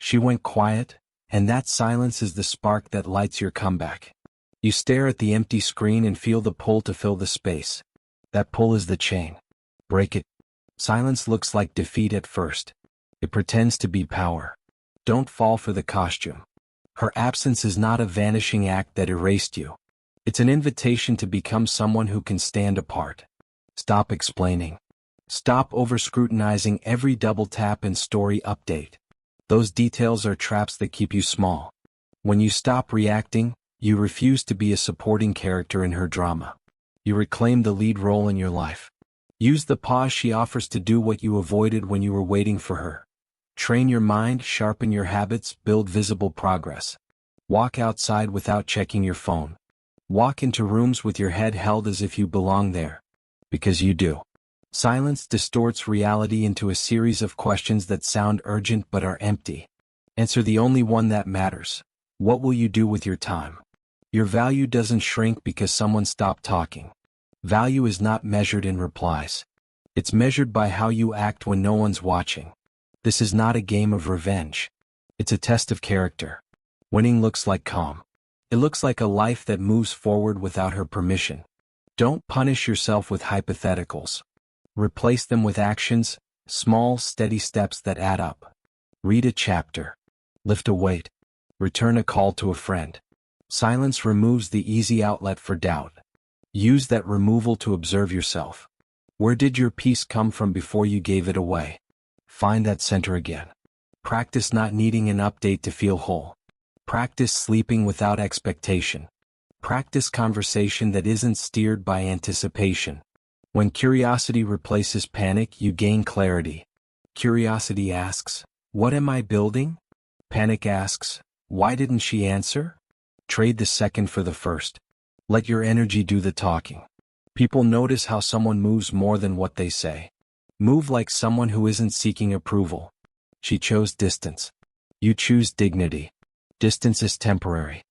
She went quiet, and that silence is the spark that lights your comeback. You stare at the empty screen and feel the pull to fill the space. That pull is the chain. Break it. Silence looks like defeat at first. It pretends to be power. Don't fall for the costume. Her absence is not a vanishing act that erased you. It's an invitation to become someone who can stand apart. Stop explaining. Stop over-scrutinizing every double tap and story update. Those details are traps that keep you small. When you stop reacting, you refuse to be a supporting character in her drama. You reclaim the lead role in your life. Use the pause she offers to do what you avoided when you were waiting for her. Train your mind, sharpen your habits, build visible progress. Walk outside without checking your phone. Walk into rooms with your head held as if you belong there. Because you do. Silence distorts reality into a series of questions that sound urgent but are empty. Answer the only one that matters. What will you do with your time? Your value doesn't shrink because someone stopped talking. Value is not measured in replies. It's measured by how you act when no one's watching. This is not a game of revenge. It's a test of character. Winning looks like calm. It looks like a life that moves forward without her permission. Don't punish yourself with hypotheticals. Replace them with actions, small, steady steps that add up. Read a chapter. Lift a weight. Return a call to a friend. Silence removes the easy outlet for doubt. Use that removal to observe yourself. Where did your peace come from before you gave it away? Find that center again. Practice not needing an update to feel whole. Practice sleeping without expectation. Practice conversation that isn't steered by anticipation. When curiosity replaces panic, you gain clarity. Curiosity asks, "What am I building?" Panic asks, "Why didn't she answer?" Trade the second for the first. Let your energy do the talking. People notice how someone moves more than what they say. Move like someone who isn't seeking approval. She chose distance. You choose dignity. Distance is temporary.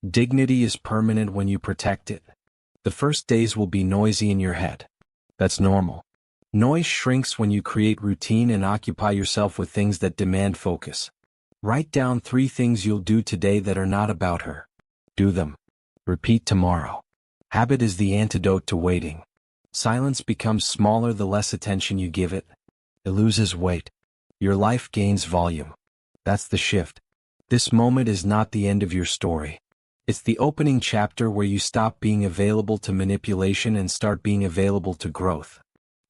Dignity is permanent when you protect it. The first days will be noisy in your head. That's normal. Noise shrinks when you create routine and occupy yourself with things that demand focus. Write down 3 things you'll do today that are not about her. Do them. Repeat tomorrow. Habit is the antidote to waiting. Silence becomes smaller the less attention you give it. It loses weight. Your life gains volume. That's the shift. This moment is not the end of your story. It's the opening chapter where you stop being available to manipulation and start being available to growth.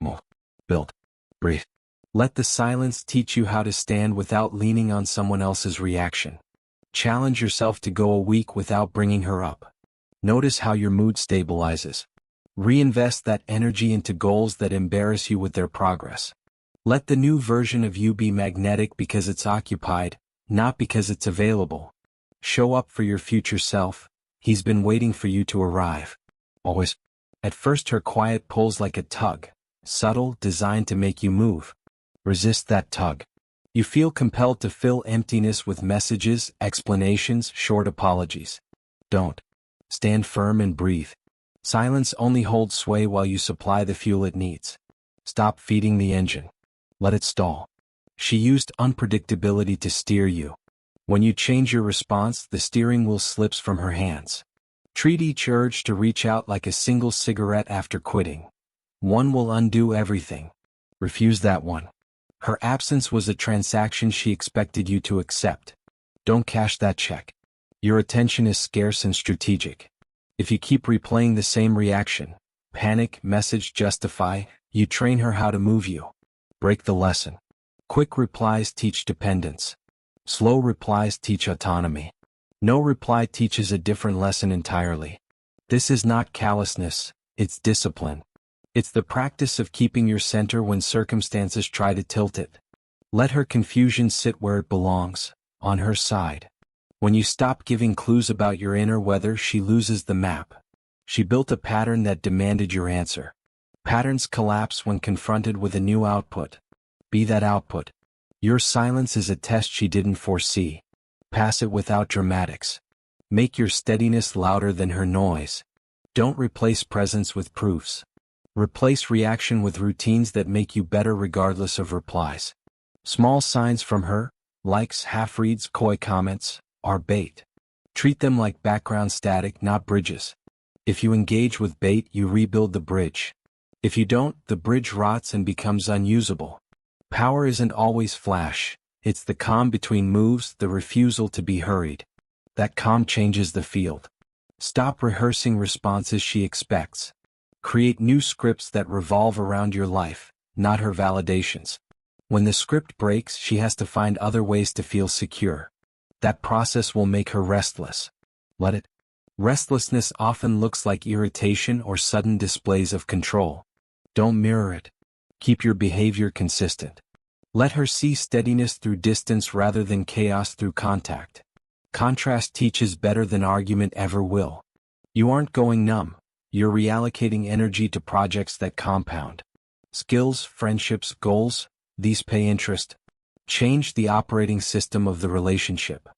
Move. Build. Breathe. Let the silence teach you how to stand without leaning on someone else's reaction. Challenge yourself to go a week without bringing her up. Notice how your mood stabilizes. Reinvest that energy into goals that embarrass you with their progress. Let the new version of you be magnetic because it's occupied, not because it's available. Show up for your future self. He's been waiting for you to arrive. Always. At first her quiet pulls like a tug, subtle, designed to make you move. Resist that tug. You feel compelled to fill emptiness with messages, explanations, short apologies. Don't. Stand firm and breathe. Silence only holds sway while you supply the fuel it needs. Stop feeding the engine. Let it stall. She used unpredictability to steer you. When you change your response, the steering wheel slips from her hands. Treat each urge to reach out like a single cigarette after quitting. One will undo everything. Refuse that one. Her absence was a transaction she expected you to accept. Don't cash that check. Your attention is scarce and strategic. If you keep replaying the same reaction, panic, message, justify, you train her how to move you. Break the lesson. Quick replies teach dependence. Slow replies teach autonomy. No reply teaches a different lesson entirely. This is not callousness, it's discipline. It's the practice of keeping your center when circumstances try to tilt it. Let her confusion sit where it belongs, on her side. When you stop giving clues about your inner weather, she loses the map. She built a pattern that demanded your answer. Patterns collapse when confronted with a new output. Be that output. Your silence is a test she didn't foresee. Pass it without dramatics. Make your steadiness louder than her noise. Don't replace presence with proofs. Replace reaction with routines that make you better regardless of replies. Small signs from her, Likes, half-reads, coy comments are bait. Treat them like background static, not bridges. If you engage with bait, you rebuild the bridge. If you don't, the bridge rots and becomes unusable. Power isn't always flash. It's the calm between moves, the refusal to be hurried. That calm changes the field. Stop rehearsing responses she expects. Create new scripts that revolve around your life, not her validations. When the script breaks, she has to find other ways to feel secure. That process will make her restless. Let it. Restlessness often looks like irritation or sudden displays of control. Don't mirror it. Keep your behavior consistent. Let her see steadiness through distance rather than chaos through contact. Contrast teaches better than argument ever will. You aren't going numb. You're reallocating energy to projects that compound. Skills, friendships, goals, these pay interest. Change the operating system of the relationship.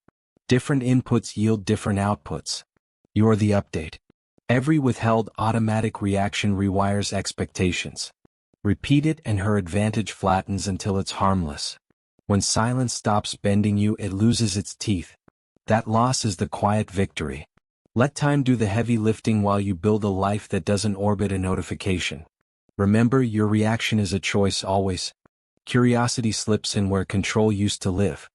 Different inputs yield different outputs. You're the update. Every withheld automatic reaction rewires expectations. Repeat it and her advantage flattens until it's harmless. When silence stops bending you, it loses its teeth. That loss is the quiet victory. Let time do the heavy lifting while you build a life that doesn't orbit a notification. Remember, your reaction is a choice always. Curiosity slips in where control used to live.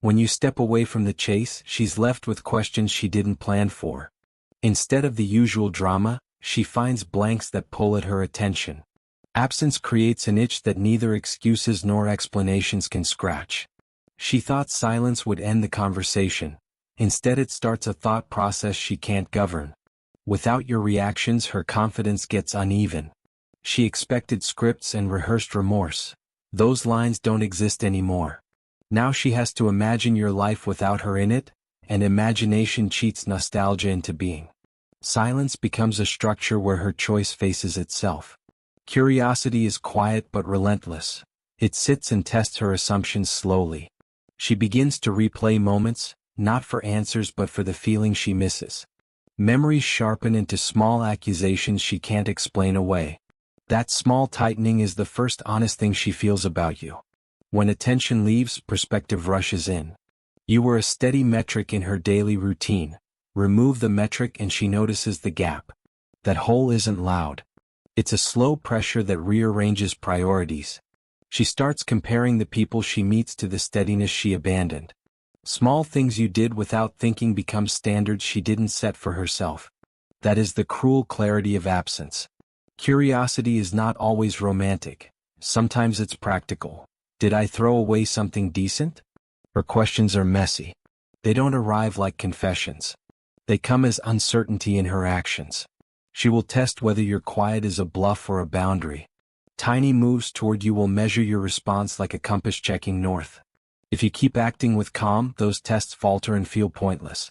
When you step away from the chase, she's left with questions she didn't plan for. Instead of the usual drama, she finds blanks that pull at her attention. Absence creates an itch that neither excuses nor explanations can scratch. She thought silence would end the conversation. Instead, it starts a thought process she can't govern. Without your reactions, her confidence gets uneven. She expected scripts and rehearsed remorse. Those lines don't exist anymore. Now she has to imagine your life without her in it, and imagination cheats nostalgia into being. Silence becomes a structure where her choice faces itself. Curiosity is quiet but relentless. It sits and tests her assumptions slowly. She begins to replay moments, not for answers but for the feeling she misses. Memories sharpen into small accusations she can't explain away. That small tightening is the first honest thing she feels about you. When attention leaves, perspective rushes in. You were a steady metric in her daily routine. Remove the metric and she notices the gap. That hole isn't loud. It's a slow pressure that rearranges priorities. She starts comparing the people she meets to the steadiness she abandoned. Small things you did without thinking become standards she didn't set for herself. That is the cruel clarity of absence. Curiosity is not always romantic. Sometimes it's practical. Did I throw away something decent? Her questions are messy. They don't arrive like confessions. They come as uncertainty in her actions. She will test whether your quiet is a bluff or a boundary. Tiny moves toward you will measure your response like a compass checking north. If you keep acting with calm, those tests falter and feel pointless.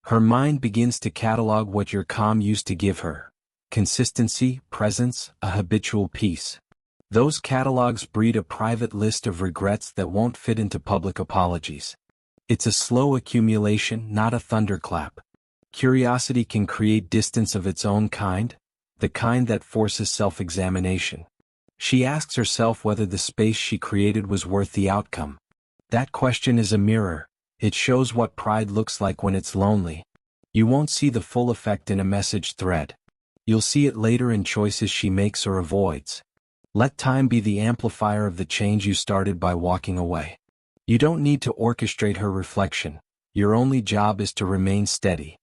Her mind begins to catalog what your calm used to give her. Consistency, presence, a habitual peace. Those catalogs breed a private list of regrets that won't fit into public apologies. It's a slow accumulation, not a thunderclap. Curiosity can create distance of its own kind, the kind that forces self-examination. She asks herself whether the space she created was worth the outcome. That question is a mirror. It shows what pride looks like when it's lonely. You won't see the full effect in a message thread. You'll see it later in choices she makes or avoids. Let time be the amplifier of the change you started by walking away. You don't need to orchestrate her reflection. Your only job is to remain steady.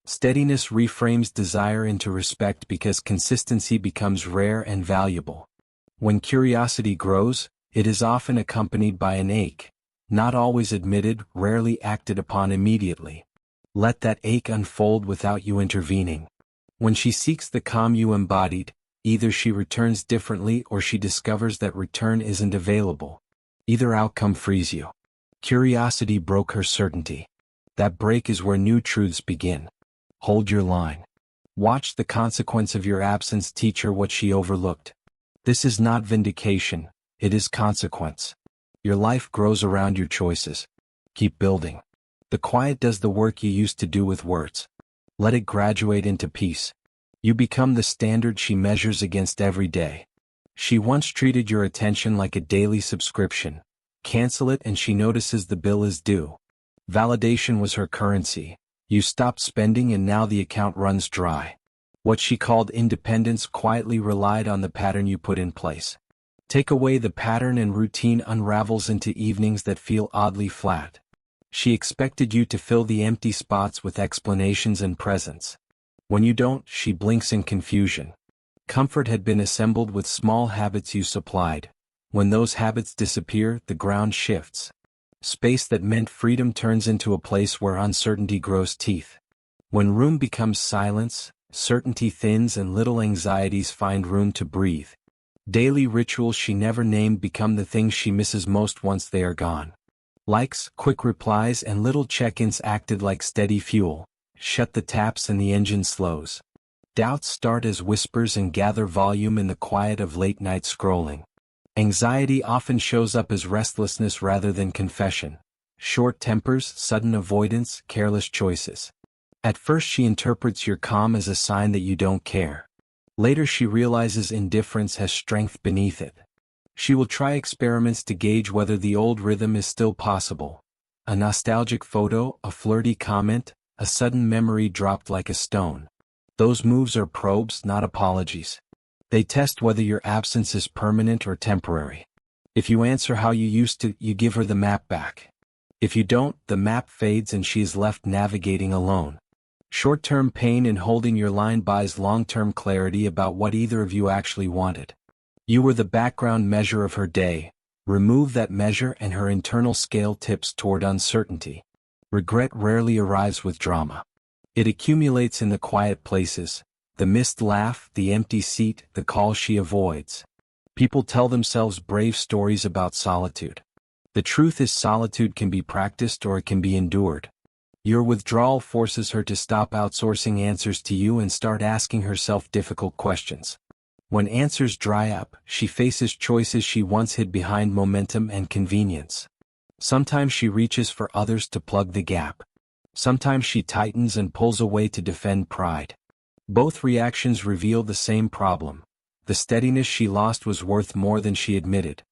Steadiness reframes desire into respect because consistency becomes rare and valuable. When curiosity grows, it is often accompanied by an ache, not always admitted, rarely acted upon immediately. Let that ache unfold without you intervening. When she seeks the calm you embodied, either she returns differently or she discovers that return isn't available. Either outcome frees you. Curiosity broke her certainty. That break is where new truths begin. Hold your line. Watch the consequence of your absence teach her what she overlooked. This is not vindication, it is consequence. Your life grows around your choices. Keep building. The quiet does the work you used to do with words. Let it graduate into peace. You become the standard she measures against every day. She once treated your attention like a daily subscription. Cancel it and she notices the bill is due. Validation was her currency. You stopped spending and now the account runs dry. What she called independence quietly relied on the pattern you put in place. Take away the pattern and routine unravels into evenings that feel oddly flat. She expected you to fill the empty spots with explanations and presence. When you don't, she blinks in confusion. Comfort had been assembled with small habits you supplied. When those habits disappear, the ground shifts. Space that meant freedom turns into a place where uncertainty grows teeth. When room becomes silence, certainty thins and little anxieties find room to breathe. Daily rituals she never named become the things she misses most once they are gone. Likes, quick replies and little check-ins acted like steady fuel. Shut the taps and the engine slows. Doubts start as whispers and gather volume in the quiet of late-night scrolling. Anxiety often shows up as restlessness rather than confession. Short tempers, sudden avoidance, careless choices. At first she interprets your calm as a sign that you don't care. Later she realizes indifference has strength beneath it. She will try experiments to gauge whether the old rhythm is still possible. A nostalgic photo, a flirty comment, a sudden memory dropped like a stone. Those moves are probes, not apologies. They test whether your absence is permanent or temporary. If you answer how you used to, you give her the map back. If you don't, the map fades and she is left navigating alone. Short-term pain in holding your line buys long-term clarity about what either of you actually wanted. You were the background measure of her day. Remove that measure and her internal scale tips toward uncertainty. Regret rarely arrives with drama. It accumulates in the quiet places. The missed laugh, the empty seat, the call she avoids. People tell themselves brave stories about solitude. The truth is solitude can be practiced or it can be endured. Your withdrawal forces her to stop outsourcing answers to you and start asking herself difficult questions. When answers dry up, she faces choices she once hid behind momentum and convenience. Sometimes she reaches for others to plug the gap. Sometimes she tightens and pulls away to defend pride. Both reactions reveal the same problem. The steadiness she lost was worth more than she admitted.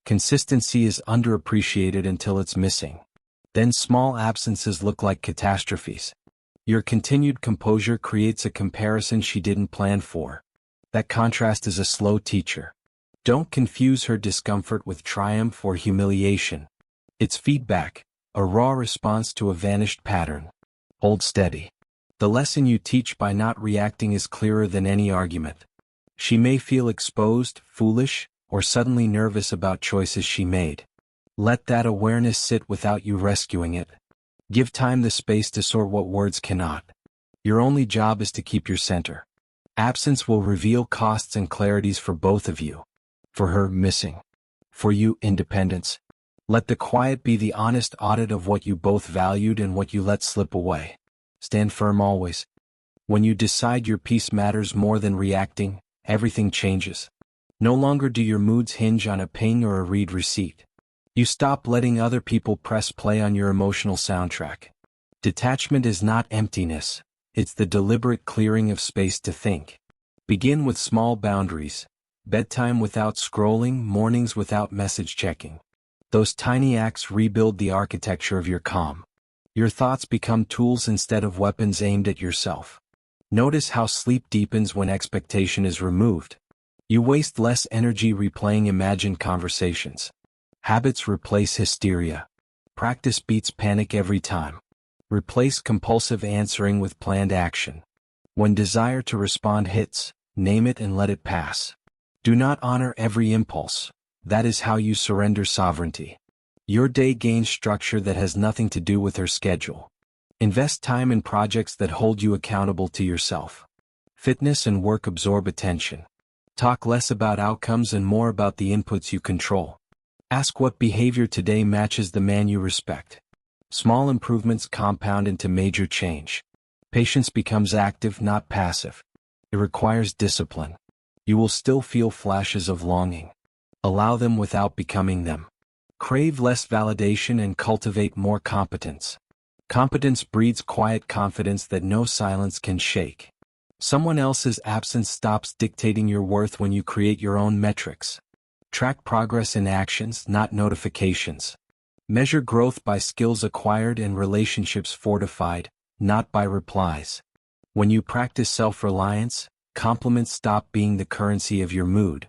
Consistency is underappreciated until it's missing. Then small absences look like catastrophes. Your continued composure creates a comparison she didn't plan for. That contrast is a slow teacher. Don't confuse her discomfort with triumph or humiliation. It's feedback, a raw response to a vanished pattern. Hold steady. The lesson you teach by not reacting is clearer than any argument. She may feel exposed, foolish, or suddenly nervous about choices she made. Let that awareness sit without you rescuing it. Give time the space to sort what words cannot. Your only job is to keep your center. Absence will reveal costs and clarities for both of you. For her, missing. For you, independence. Let the quiet be the honest audit of what you both valued and what you let slip away. Stand firm always. When you decide your peace matters more than reacting, everything changes. No longer do your moods hinge on a ping or a read receipt. You stop letting other people press play on your emotional soundtrack. Detachment is not emptiness. It's the deliberate clearing of space to think. Begin with small boundaries. Bedtime without scrolling, mornings without message checking. Those tiny acts rebuild the architecture of your calm. Your thoughts become tools instead of weapons aimed at yourself. Notice how sleep deepens when expectation is removed. You waste less energy replaying imagined conversations. Habits replace hysteria. Practice beats panic every time. Replace compulsive answering with planned action. When desire to respond hits, name it and let it pass. Do not honor every impulse. That is how you surrender sovereignty. Your day gains structure that has nothing to do with her schedule. Invest time in projects that hold you accountable to yourself. Fitness and work absorb attention. Talk less about outcomes and more about the inputs you control. Ask what behavior today matches the man you respect. Small improvements compound into major change. Patience becomes active, not passive. It requires discipline. You will still feel flashes of longing. Allow them without becoming them. Crave less validation and cultivate more competence. Competence breeds quiet confidence that no silence can shake. Someone else's absence stops dictating your worth when you create your own metrics. Track progress in actions, not notifications. Measure growth by skills acquired and relationships fortified, not by replies. When you practice self-reliance, compliments stop being the currency of your mood.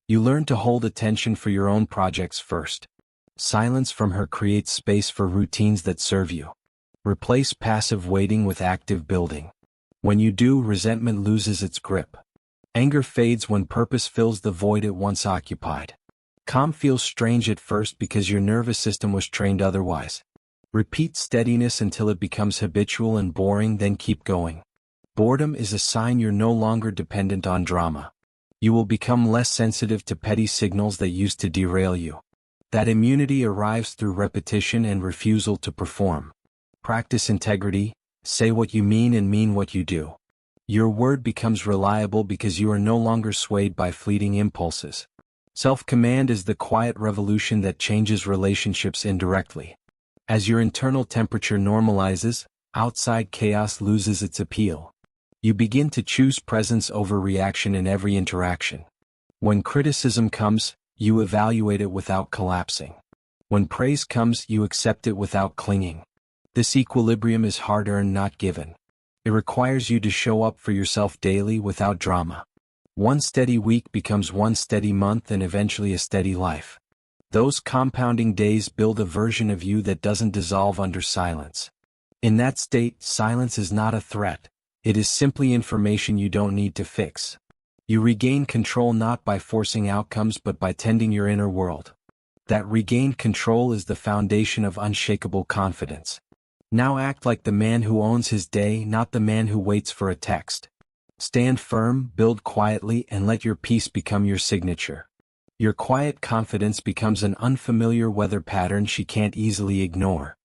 You learn to hold attention for your own projects first. Silence from her creates space for routines that serve you. Replace passive waiting with active building. When you do, resentment loses its grip. Anger fades when purpose fills the void it once occupied. Calm feels strange at first because your nervous system was trained otherwise. Repeat steadiness until it becomes habitual and boring, then keep going. Boredom is a sign you're no longer dependent on drama. You will become less sensitive to petty signals that used to derail you. That immunity arrives through repetition and refusal to perform. Practice integrity, say what you mean and mean what you do. Your word becomes reliable because you are no longer swayed by fleeting impulses. Self-command is the quiet revolution that changes relationships indirectly. As your internal temperature normalizes, outside chaos loses its appeal. You begin to choose presence over reaction in every interaction. When criticism comes, you evaluate it without collapsing. When praise comes, you accept it without clinging. This equilibrium is hard-earned, not given. It requires you to show up for yourself daily without drama. One steady week becomes one steady month and eventually a steady life. Those compounding days build a version of you that doesn't dissolve under silence. In that state, silence is not a threat. It is simply information you don't need to fix. You regain control not by forcing outcomes but by tending your inner world. That regained control is the foundation of unshakable confidence. Now act like the man who owns his day, not the man who waits for a text. Stand firm, build quietly, and let your peace become your signature. Your quiet confidence becomes an unfamiliar weather pattern she can't easily ignore.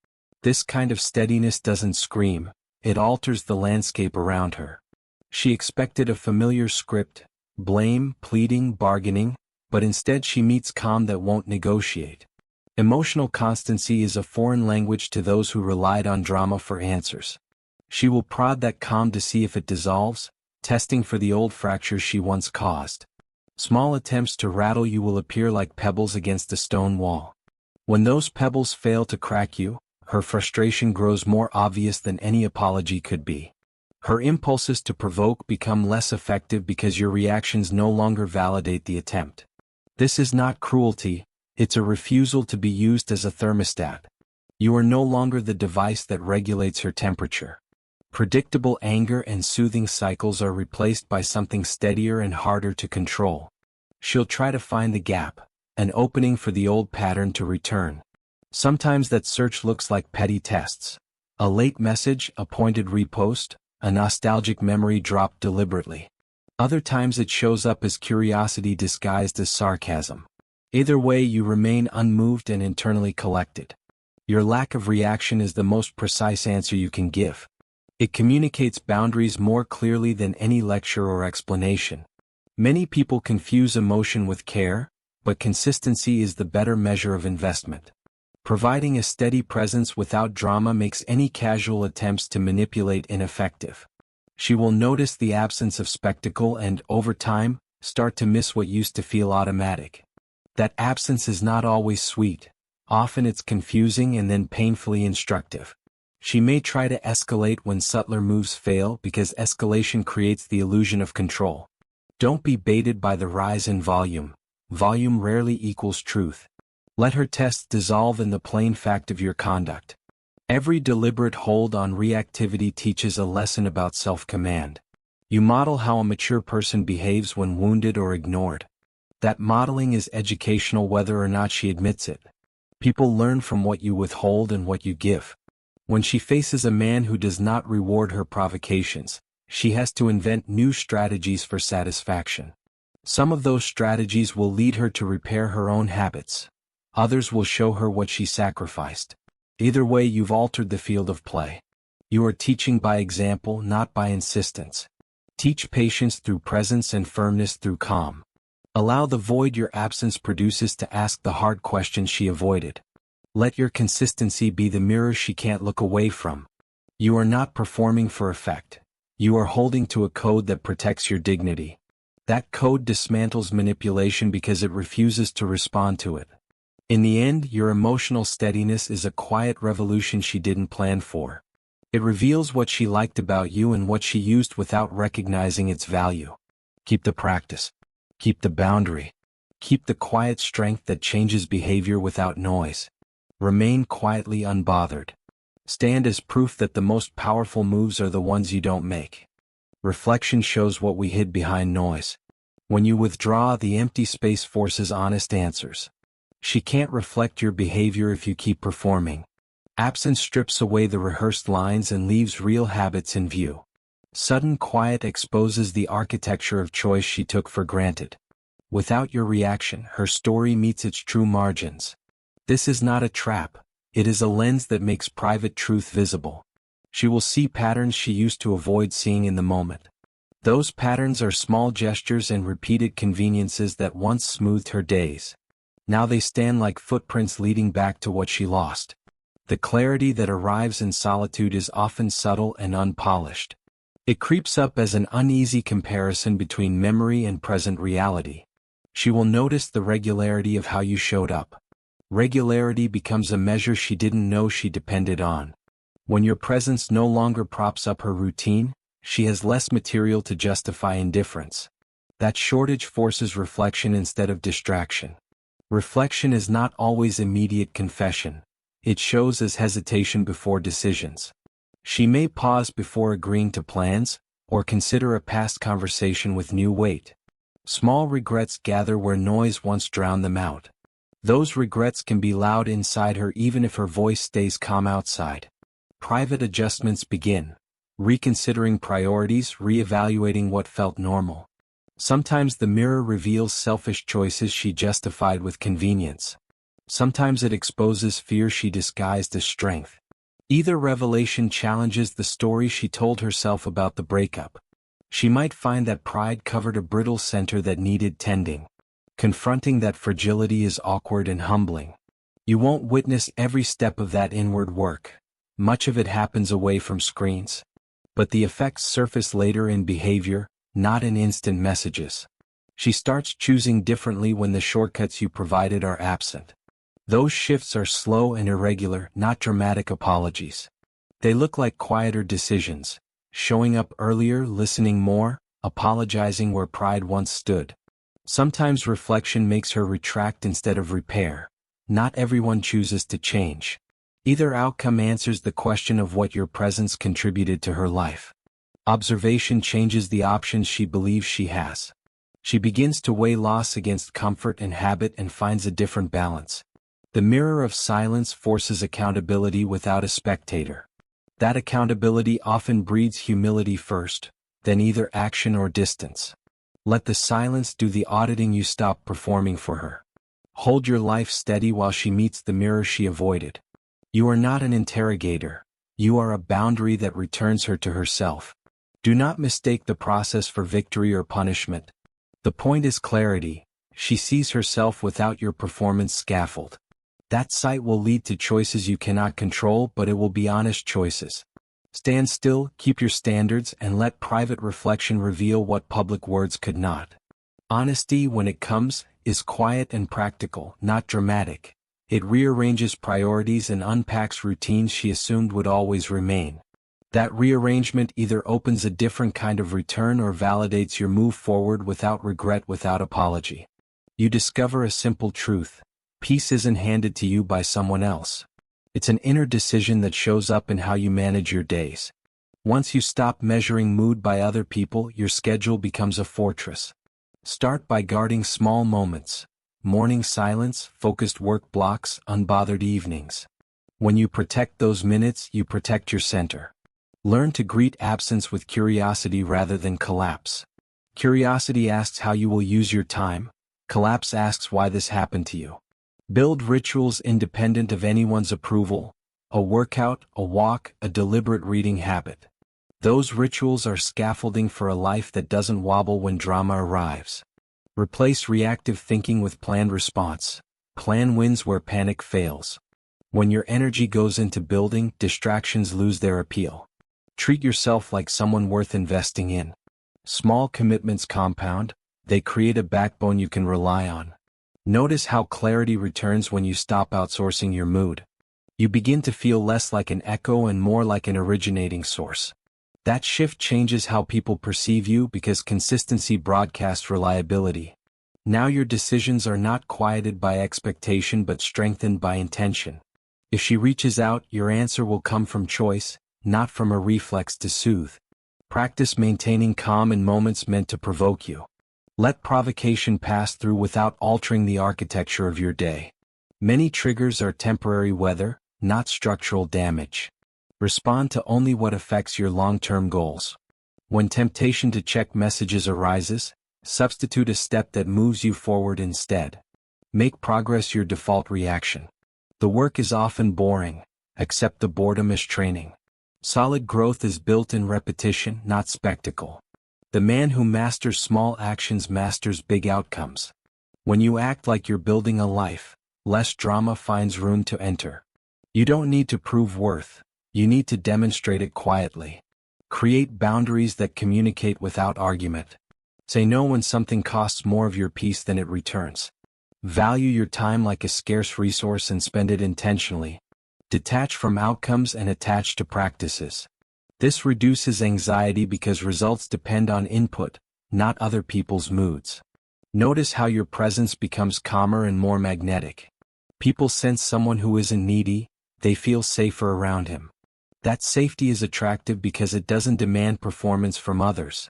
This kind of steadiness doesn't scream, it alters the landscape around her. She expected a familiar script, blame, pleading, bargaining, but instead she meets calm that won't negotiate. Emotional constancy is a foreign language to those who relied on drama for answers. She will prod that calm to see if it dissolves, testing for the old fractures she once caused. Small attempts to rattle you will appear like pebbles against a stone wall. When those pebbles fail to crack you, her frustration grows more obvious than any apology could be. Her impulses to provoke become less effective because your reactions no longer validate the attempt. This is not cruelty, it's a refusal to be used as a thermostat. You are no longer the device that regulates her temperature. Predictable anger and soothing cycles are replaced by something steadier and harder to control. She'll try to find the gap, an opening for the old pattern to return. Sometimes that search looks like petty tests. A late message, a pointed repost, a nostalgic memory dropped deliberately. Other times it shows up as curiosity disguised as sarcasm. Either way, you remain unmoved and internally collected. Your lack of reaction is the most precise answer you can give. It communicates boundaries more clearly than any lecture or explanation. Many people confuse emotion with care, but consistency is the better measure of investment. Providing a steady presence without drama makes any casual attempts to manipulate ineffective. She will notice the absence of spectacle and, over time, start to miss what used to feel automatic. That absence is not always sweet. Often it's confusing and then painfully instructive. She may try to escalate when subtler moves fail because escalation creates the illusion of control. Don't be baited by the rise in volume. Volume rarely equals truth. Let her tests dissolve in the plain fact of your conduct. Every deliberate hold on reactivity teaches a lesson about self-command. You model how a mature person behaves when wounded or ignored. That modeling is educational whether or not she admits it. People learn from what you withhold and what you give. When she faces a man who does not reward her provocations, she has to invent new strategies for satisfaction. Some of those strategies will lead her to repair her own habits. Others will show her what she sacrificed. Either way, you've altered the field of play. You are teaching by example, not by insistence. Teach patience through presence and firmness through calm. Allow the void your absence produces to ask the hard questions she avoided. Let your consistency be the mirror she can't look away from. You are not performing for effect. You are holding to a code that protects your dignity. That code dismantles manipulation because it refuses to respond to it. In the end, your emotional steadiness is a quiet revolution she didn't plan for. It reveals what she liked about you and what she used without recognizing its value. Keep the practice. Keep the boundary. Keep the quiet strength that changes behavior without noise. Remain quietly unbothered. Stand as proof that the most powerful moves are the ones you don't make. Reflection shows what we hid behind noise. When you withdraw, the empty space forces honest answers. She can't reflect your behavior if you keep performing. Absence strips away the rehearsed lines and leaves real habits in view. Sudden quiet exposes the architecture of choice she took for granted. Without your reaction, her story meets its true margins. This is not a trap. It is a lens that makes private truth visible. She will see patterns she used to avoid seeing in the moment. Those patterns are small gestures and repeated conveniences that once smoothed her days. Now they stand like footprints leading back to what she lost. The clarity that arrives in solitude is often subtle and unpolished. It creeps up as an uneasy comparison between memory and present reality. She will notice the regularity of how you showed up. Regularity becomes a measure she didn't know she depended on. When your presence no longer props up her routine, she has less material to justify indifference. That shortage forces reflection instead of distraction. Reflection is not always immediate confession. It shows as hesitation before decisions. She may pause before agreeing to plans, or consider a past conversation with new weight. Small regrets gather where noise once drowned them out. Those regrets can be loud inside her even if her voice stays calm outside. Private adjustments begin. Reconsidering priorities, reevaluating what felt normal. Sometimes the mirror reveals selfish choices she justified with convenience. Sometimes it exposes fear she disguised as strength. Either revelation challenges the story she told herself about the breakup. She might find that pride covered a brittle center that needed tending. Confronting that fragility is awkward and humbling. You won't witness every step of that inward work. Much of it happens away from screens. But the effects surface later in behavior, not in instant messages. She starts choosing differently when the shortcuts you provided are absent. Those shifts are slow and irregular, not dramatic apologies. They look like quieter decisions, showing up earlier, listening more, apologizing where pride once stood. Sometimes reflection makes her retract instead of repair. Not everyone chooses to change. Either outcome answers the question of what your presence contributed to her life. Observation changes the options she believes she has. She begins to weigh loss against comfort and habit and finds a different balance. The mirror of silence forces accountability without a spectator. That accountability often breeds humility first, then either action or distance. Let the silence do the auditing. You stop performing for her. Hold your life steady while she meets the mirror she avoided. You are not an interrogator. You are a boundary that returns her to herself. Do not mistake the process for victory or punishment. The point is clarity. She sees herself without your performance scaffold. That sight will lead to choices you cannot control, but it will be honest choices. Stand still, keep your standards, and let private reflection reveal what public words could not. Honesty, when it comes, is quiet and practical, not dramatic. It rearranges priorities and unpacks routines she assumed would always remain. That rearrangement either opens a different kind of return or validates your move forward without regret, without apology. You discover a simple truth. Peace isn't handed to you by someone else. It's an inner decision that shows up in how you manage your days. Once you stop measuring mood by other people, your schedule becomes a fortress. Start by guarding small moments. Morning silence, focused work blocks, unbothered evenings. When you protect those minutes, you protect your center. Learn to greet absence with curiosity rather than collapse. Curiosity asks how you will use your time. Collapse asks why this happened to you. Build rituals independent of anyone's approval. A workout, a walk, a deliberate reading habit. Those rituals are scaffolding for a life that doesn't wobble when drama arrives. Replace reactive thinking with planned response. Plan wins where panic fails. When your energy goes into building, distractions lose their appeal. Treat yourself like someone worth investing in. Small commitments compound. They create a backbone you can rely on. Notice how clarity returns when you stop outsourcing your mood. You begin to feel less like an echo and more like an originating source. That shift changes how people perceive you because consistency broadcasts reliability. Now your decisions are not quieted by expectation but strengthened by intention. If she reaches out, your answer will come from choice, not from a reflex to soothe. Practice maintaining calm in moments meant to provoke you. Let provocation pass through without altering the architecture of your day. Many triggers are temporary weather, not structural damage. Respond to only what affects your long-term goals. When temptation to check messages arises, substitute a step that moves you forward instead. Make progress your default reaction. The work is often boring, accept the boredom as training. Solid growth is built in repetition, not spectacle. The man who masters small actions masters big outcomes. When you act like you're building a life, less drama finds room to enter. You don't need to prove worth, you need to demonstrate it quietly. Create boundaries that communicate without argument. Say no when something costs more of your peace than it returns. Value your time like a scarce resource and spend it intentionally. Detach from outcomes and attach to practices. This reduces anxiety because results depend on input, not other people's moods. Notice how your presence becomes calmer and more magnetic. People sense someone who isn't needy, they feel safer around him. That safety is attractive because it doesn't demand performance from others.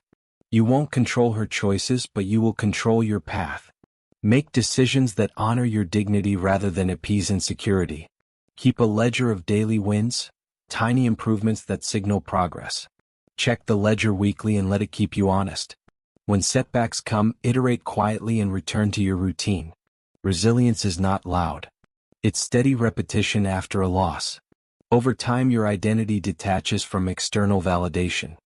You won't control her choices, but you will control your path. Make decisions that honor your dignity rather than appease insecurity. Keep a ledger of daily wins, tiny improvements that signal progress. Check the ledger weekly and let it keep you honest. When setbacks come, iterate quietly and return to your routine. Resilience is not loud. It's steady repetition after a loss. Over time, your identity detaches from external validation.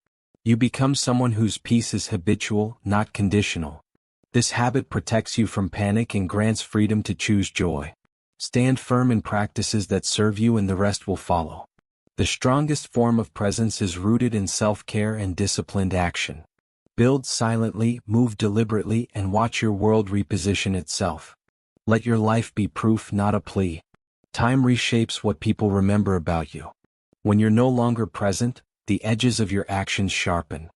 You become someone whose peace is habitual, not conditional. This habit protects you from panic and grants freedom to choose joy. Stand firm in practices that serve you and the rest will follow. The strongest form of presence is rooted in self-care and disciplined action. Build silently, move deliberately, and watch your world reposition itself. Let your life be proof, not a plea. Time reshapes what people remember about you. When you're no longer present, the edges of your actions sharpen.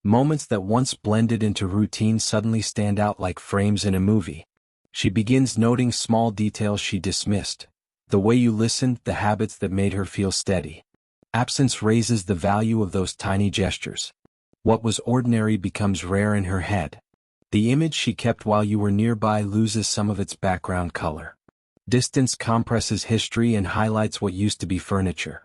Moments that once blended into routine suddenly stand out like frames in a movie. She begins noting small details she dismissed. The way you listened, the habits that made her feel steady. Absence raises the value of those tiny gestures. What was ordinary becomes rare in her head. The image she kept while you were nearby loses some of its background color. Distance compresses history and highlights what used to be furniture.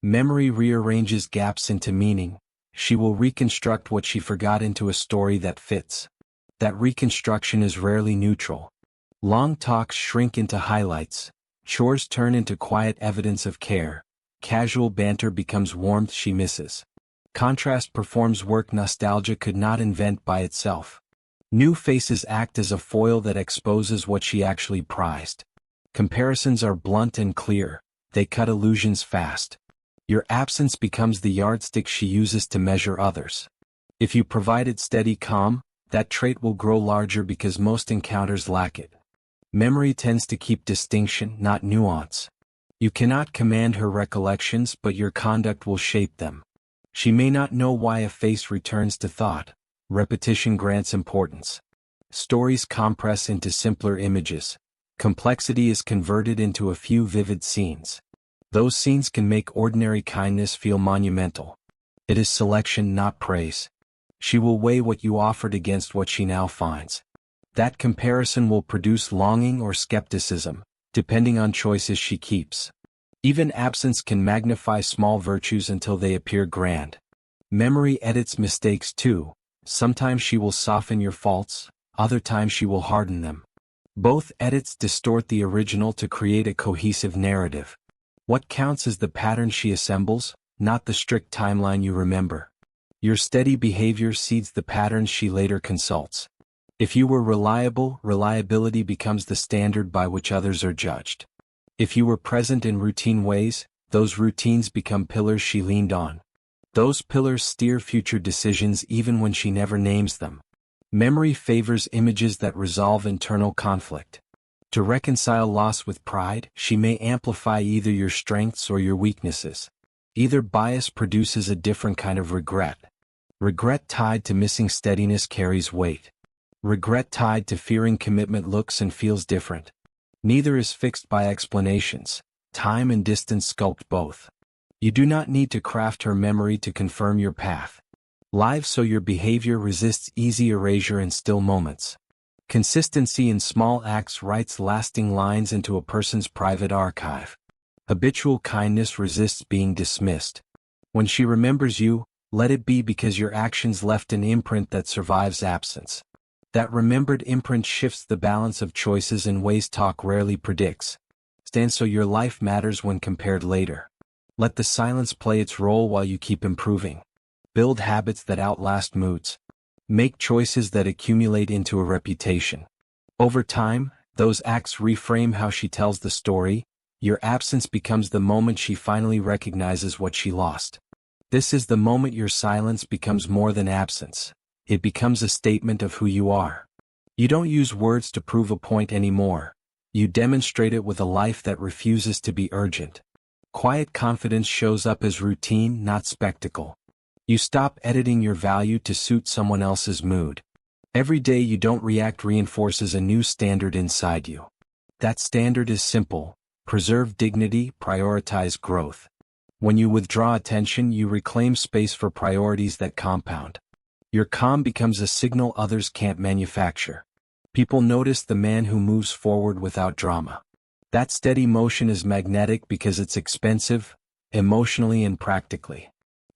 Memory rearranges gaps into meaning. She will reconstruct what she forgot into a story that fits. That reconstruction is rarely neutral. Long talks shrink into highlights. Chores turn into quiet evidence of care. Casual banter becomes warmth she misses. Contrast performs work nostalgia could not invent by itself. New faces act as a foil that exposes what she actually prized. Comparisons are blunt and clear, they cut illusions fast. Your absence becomes the yardstick she uses to measure others. If you provided steady calm, that trait will grow larger because most encounters lack it. Memory tends to keep distinction, not nuance. You cannot command her recollections, but your conduct will shape them. She may not know why a face returns to thought. Repetition grants importance. Stories compress into simpler images. Complexity is converted into a few vivid scenes. Those scenes can make ordinary kindness feel monumental. It is selection, not praise. She will weigh what you offered against what she now finds. That comparison will produce longing or skepticism, depending on choices she keeps. Even absence can magnify small virtues until they appear grand. Memory edits mistakes too. Sometimes she will soften your faults, other times she will harden them. Both edits distort the original to create a cohesive narrative. What counts is the pattern she assembles, not the strict timeline you remember. Your steady behavior seeds the patterns she later consults. If you were reliable, reliability becomes the standard by which others are judged. If you were present in routine ways, those routines become pillars she leaned on. Those pillars steer future decisions even when she never names them. Memory favors images that resolve internal conflict. To reconcile loss with pride, she may amplify either your strengths or your weaknesses. Either bias produces a different kind of regret. Regret tied to missing steadiness carries weight. Regret tied to fearing commitment looks and feels different. Neither is fixed by explanations. Time and distance sculpt both. You do not need to craft her memory to confirm your path. Live so your behavior resists easy erasure in still moments. Consistency in small acts writes lasting lines into a person's private archive. Habitual kindness resists being dismissed. When she remembers you, let it be because your actions left an imprint that survives absence. That remembered imprint shifts the balance of choices in ways talk rarely predicts. Stand so your life matters when compared later. Let the silence play its role while you keep improving. Build habits that outlast moods. Make choices that accumulate into a reputation. Over time, those acts reframe how she tells the story. Your absence becomes the moment she finally recognizes what she lost. This is the moment your silence becomes more than absence. It becomes a statement of who you are. You don't use words to prove a point anymore. You demonstrate it with a life that refuses to be urgent. Quiet confidence shows up as routine, not spectacle. You stop editing your value to suit someone else's mood. Every day you don't react reinforces a new standard inside you. That standard is simple: preserve dignity, prioritize growth. When you withdraw attention, you reclaim space for priorities that compound. Your calm becomes a signal others can't manufacture. People notice the man who moves forward without drama. That steady motion is magnetic because it's expensive, emotionally and practically.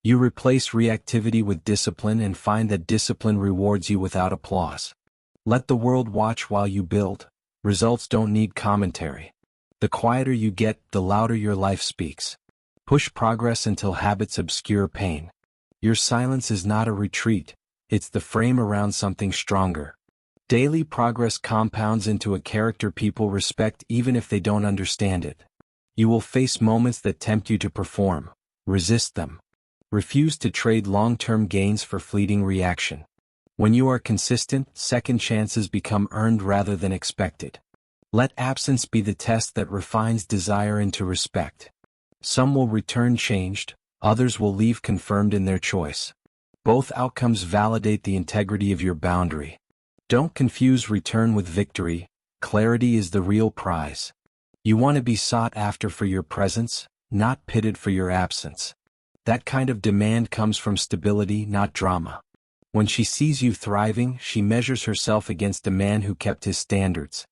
You replace reactivity with discipline and find that discipline rewards you without applause. Let the world watch while you build. Results don't need commentary. The quieter you get, the louder your life speaks. Push progress until habits obscure pain. Your silence is not a retreat, it's the frame around something stronger. Daily progress compounds into a character people respect even if they don't understand it. You will face moments that tempt you to perform. Resist them. Refuse to trade long-term gains for fleeting reaction. When you are consistent, second chances become earned rather than expected. Let absence be the test that refines desire into respect. Some will return changed, others will leave confirmed in their choice. Both outcomes validate the integrity of your boundary. Don't confuse return with victory. Clarity is the real prize. You want to be sought after for your presence, not pitted for your absence. That kind of demand comes from stability, not drama. When she sees you thriving, she measures herself against a man who kept his standards.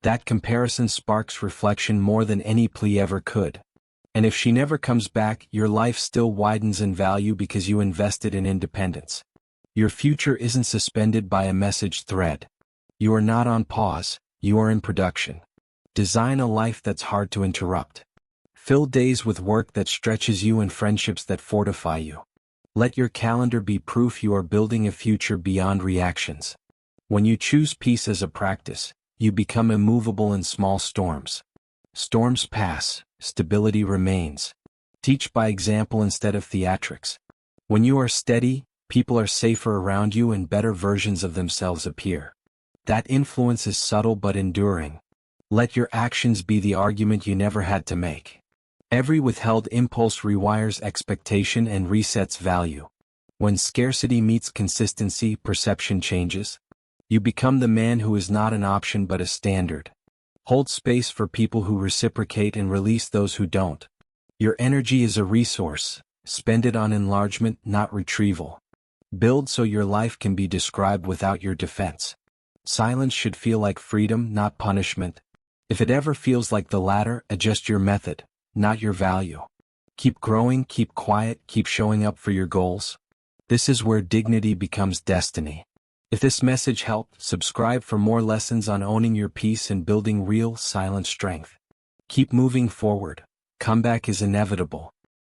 That comparison sparks reflection more than any plea ever could. And if she never comes back, your life still widens in value because you invested in independence. Your future isn't suspended by a message thread. You are not on pause, you are in production. Design a life that's hard to interrupt. Fill days with work that stretches you and friendships that fortify you. Let your calendar be proof you are building a future beyond reactions. When you choose peace as a practice, you become immovable in small storms. Storms pass, stability remains. Teach by example instead of theatrics. When you are steady, people are safer around you and better versions of themselves appear. That influence is subtle but enduring. Let your actions be the argument you never had to make. Every withheld impulse rewires expectation and resets value. When scarcity meets consistency, perception changes. You become the man who is not an option but a standard. Hold space for people who reciprocate and release those who don't. Your energy is a resource. Spend it on enlargement, not retrieval. Build so your life can be described without your defense. Silence should feel like freedom, not punishment. If it ever feels like the latter, adjust your method, not your value. Keep growing, keep quiet, keep showing up for your goals. This is where dignity becomes destiny. If this message helped, subscribe for more lessons on owning your peace and building real, silent strength. Keep moving forward. Comeback is inevitable.